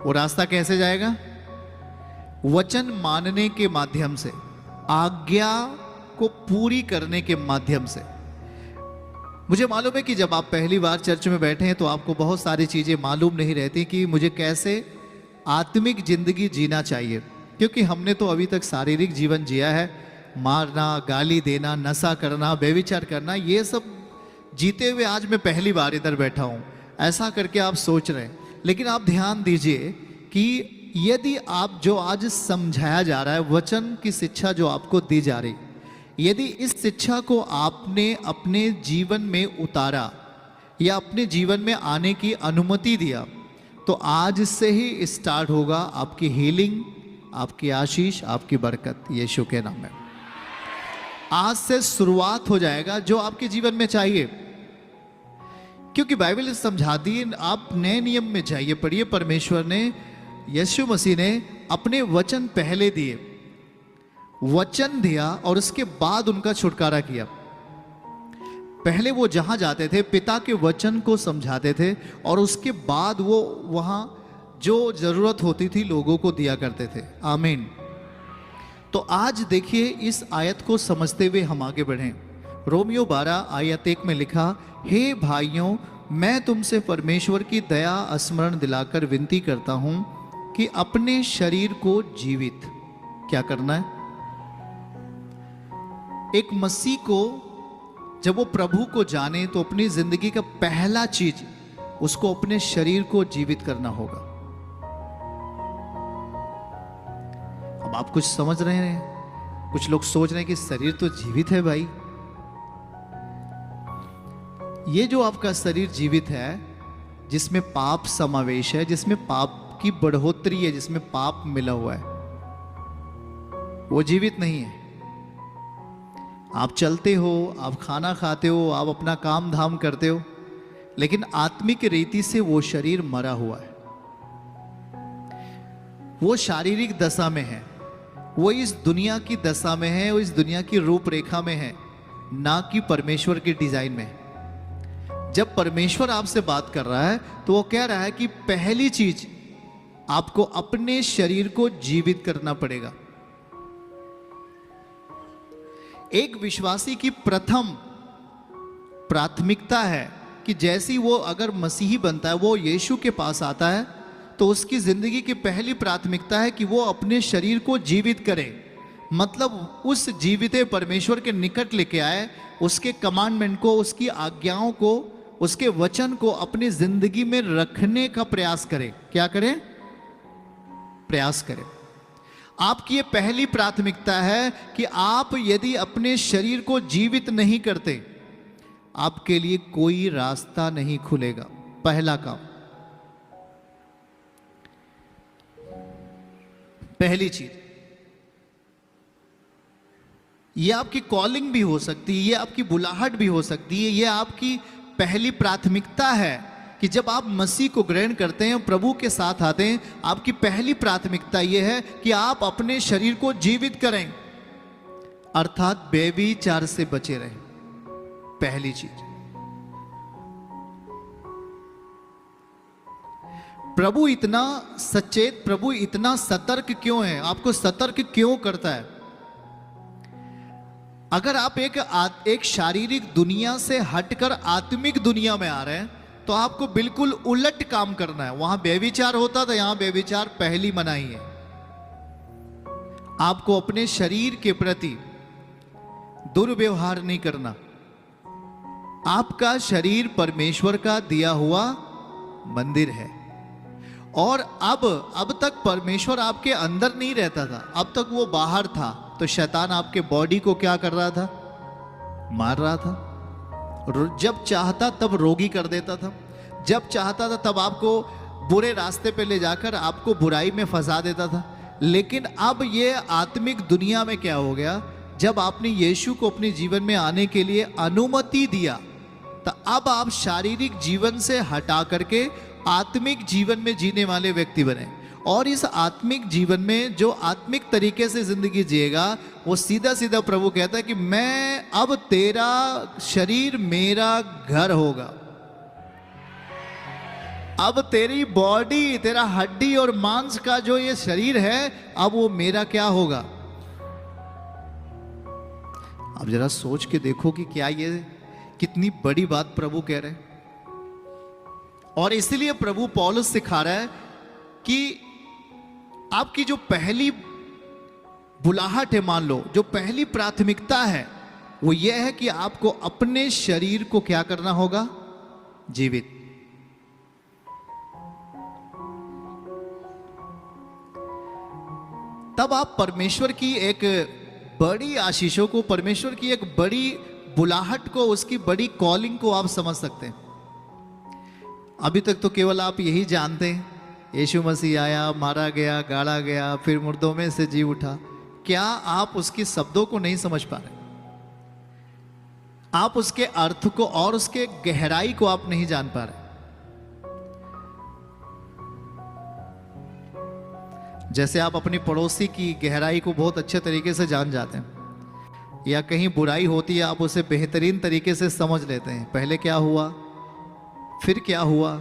वो रास्ता कैसे जाएगा? वचन मानने के माध्यम से, आज्ञा को पूरी करने के माध्यम से। मुझे मालूम है कि जब आप पहली बार चर्च में बैठे हैं तो आपको बहुत सारी चीजें मालूम नहीं रहती कि मुझे कैसे आत्मिक जिंदगी जीना चाहिए, क्योंकि हमने तो अभी तक शारीरिक जीवन जिया है। मारना, गाली देना, नशा करना, व्यभिचार करना, ये सब जीते हुए आज मैं पहली बार इधर बैठा हूं, ऐसा करके आप सोच रहे हैं। लेकिन आप ध्यान दीजिए कि यदि आप जो आज समझाया जा रहा है, वचन की शिक्षा जो आपको दी जा रही, यदि इस शिक्षा को आपने अपने जीवन में उतारा या अपने जीवन में आने की अनुमति दिया, तो आज से ही स्टार्ट होगा आपकी हीलिंग, आपकी आशीष, आपकी बरकत, यीशु के नाम में। आज से शुरुआत हो जाएगा जो आपके जीवन में चाहिए, क्योंकि बाइबल समझाती है। आप नए नियम में जाइए, पढ़िए। परमेश्वर ने, यीशु मसीह ने अपने वचन पहले दिए, वचन दिया और उसके बाद उनका छुटकारा किया। पहले वो जहां जाते थे पिता के वचन को समझाते थे और उसके बाद वो वहां जो जरूरत होती थी लोगों को दिया करते थे। आमीन। तो आज देखिए इस आयत को समझते हुए हम आगे बढ़ें। रोमियो 12 आयत 1 में लिखा, हे भाइयों, मैं तुमसे परमेश्वर की दया स्मरण दिलाकर विनती करता हूं कि अपने शरीर को जीवित, क्या करना है? एक मसीह को जब वो प्रभु को जाने तो अपनी जिंदगी का पहला चीज उसको अपने शरीर को जीवित करना होगा। अब आप कुछ समझ रहे हैं, कुछ लोग सोच रहे हैं कि शरीर तो जीवित है भाई। ये जो आपका शरीर जीवित है, जिसमें पाप समावेश है, जिसमें पाप की बढ़ोतरी है, जिसमें पाप मिला हुआ है, वो जीवित नहीं है। आप चलते हो, आप खाना खाते हो, आप अपना काम धाम करते हो, लेकिन आत्मिक रीति से वो शरीर मरा हुआ है। वो शारीरिक दशा में है, वो इस दुनिया की दशा में है, वो इस दुनिया की रूपरेखा में है, ना कि परमेश्वर के डिजाइन में। जब परमेश्वर आपसे बात कर रहा है तो वो कह रहा है कि पहली चीज आपको अपने शरीर को जीवित करना पड़ेगा। एक विश्वासी की प्रथम प्राथमिकता है कि जैसी वो अगर मसीही बनता है, वो यीशु के पास आता है, तो उसकी जिंदगी की पहली प्राथमिकता है कि वो अपने शरीर को जीवित करे। मतलब उस जीवित परमेश्वर के निकट लेके आए, उसके कमांडमेंट को, उसकी आज्ञाओं को, उसके वचन को अपनी जिंदगी में रखने का प्रयास करे। क्या करे? प्रयास करे। आपकी ये पहली प्राथमिकता है कि आप यदि अपने शरीर को जीवित नहीं करते, आपके लिए कोई रास्ता नहीं खुलेगा। पहला काम, पहली चीज, ये आपकी कॉलिंग भी हो सकती है, ये आपकी बुलाहट भी हो सकती है, ये आपकी पहली प्राथमिकता है कि जब आप मसीह को ग्रहण करते हैं, प्रभु के साथ आते हैं, आपकी पहली प्राथमिकता यह है कि आप अपने शरीर को जीवित करें, अर्थात व्यभिचार से बचे रहें। पहली चीज। प्रभु इतना सचेत, प्रभु इतना सतर्क क्यों है? आपको सतर्क क्यों करता है? अगर आप एक शारीरिक दुनिया से हटकर आत्मिक दुनिया में आ रहे हैं तो आपको बिल्कुल उलट काम करना है। वहां व्यभिचार होता था, यहां व्यभिचार पहली मनाही है। आपको अपने शरीर के प्रति दुर्व्यवहार नहीं करना। आपका शरीर परमेश्वर का दिया हुआ मंदिर है, और अब तक परमेश्वर आपके अंदर नहीं रहता था, अब तक वो बाहर था। तो शैतान आपके बॉडी को क्या कर रहा था? मार रहा था। जब चाहता तब रोगी कर देता था, जब चाहता था तब आपको बुरे रास्ते पे ले जाकर आपको बुराई में फंसा देता था। लेकिन अब ये आत्मिक दुनिया में क्या हो गया? जब आपने यीशु को अपने जीवन में आने के लिए अनुमति दिया, तो अब आप शारीरिक जीवन से हटा करके आत्मिक जीवन में जीने वाले व्यक्ति बने। और इस आत्मिक जीवन में जो आत्मिक तरीके से जिंदगी जिएगा, वो सीधा सीधा प्रभु कहता है कि मैं अब तेरा शरीर मेरा घर होगा। अब तेरी बॉडी, तेरा हड्डी और मांस का जो ये शरीर है, अब वो मेरा क्या होगा? अब जरा सोच के देखो कि क्या ये कितनी बड़ी बात प्रभु कह रहे हैं। और इसलिए प्रभु पौलुस सिखा रहा है कि आपकी जो पहली बुलाहट है, मान लो जो पहली प्राथमिकता है, वो ये है कि आपको अपने शरीर को क्या करना होगा? जीवित। तब आप परमेश्वर की एक बड़ी आशीषों को, परमेश्वर की एक बड़ी बुलाहट को, उसकी बड़ी कॉलिंग को आप समझ सकते हैं। अभी तक तो केवल आप यही जानते हैं, यीशु मसीह आया, मारा गया, गाड़ा गया, फिर मुर्दों में से जी उठा। क्या आप उसके शब्दों को नहीं समझ पा रहे? आप उसके अर्थ को और उसके गहराई को आप नहीं जान पा रहे। जैसे आप अपनी पड़ोसी की गहराई को बहुत अच्छे तरीके से जान जाते हैं, या कहीं बुराई होती है आप उसे बेहतरीन तरीके से समझ लेते हैं। पहले क्या हुआ, फिर क्या हुआ,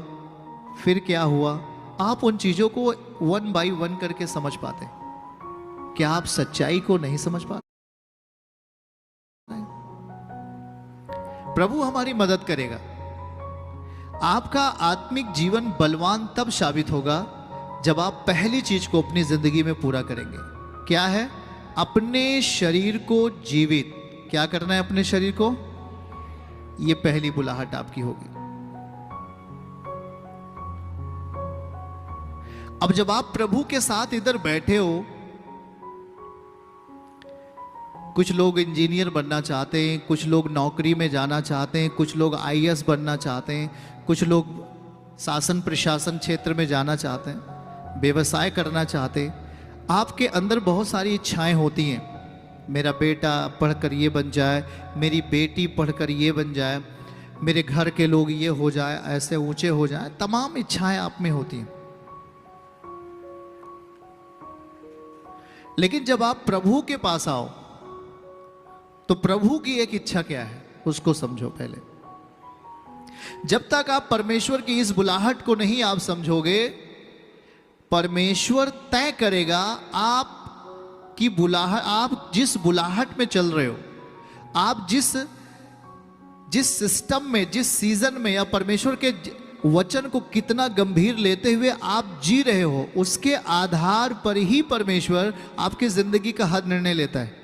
फिर क्या हुआ, आप उन चीजों को 1 बाय 1 करके समझ पाते हैं। क्या आप सच्चाई को नहीं समझ पाते? प्रभु हमारी मदद करेगा। आपका आत्मिक जीवन बलवान तब साबित होगा जब आप पहली चीज को अपनी जिंदगी में पूरा करेंगे। क्या है? अपने शरीर को जीवित। क्या करना है अपने शरीर को? ये पहली बुलाहट आपकी होगी। अब जब आप प्रभु के साथ इधर बैठे हो, कुछ लोग इंजीनियर बनना चाहते हैं, कुछ लोग नौकरी में जाना चाहते हैं, कुछ लोग आईएएस बनना चाहते हैं, कुछ लोग शासन प्रशासन क्षेत्र में जाना चाहते हैं, व्यवसाय करना चाहते हैं। आपके अंदर बहुत सारी इच्छाएं होती हैं। मेरा बेटा पढ़कर ये बन जाए, मेरी बेटी पढ़कर ये बन जाए, मेरे घर के लोग ये हो जाए, ऐसे ऊंचे हो जाए। तमाम इच्छाएं आप में होती हैं। लेकिन जब आप प्रभु के पास आओ तो प्रभु की एक इच्छा क्या है उसको समझो पहले। जब तक आप परमेश्वर की इस बुलाहट को नहीं आप समझोगे, परमेश्वर तय करेगा आप की बुलाहट, आप जिस बुलाहट में चल रहे हो, आप जिस सिस्टम में, जिस सीजन में, या परमेश्वर के वचन को कितना गंभीर लेते हुए आप जी रहे हो, उसके आधार पर ही परमेश्वर आपकी जिंदगी का हर निर्णय लेता है।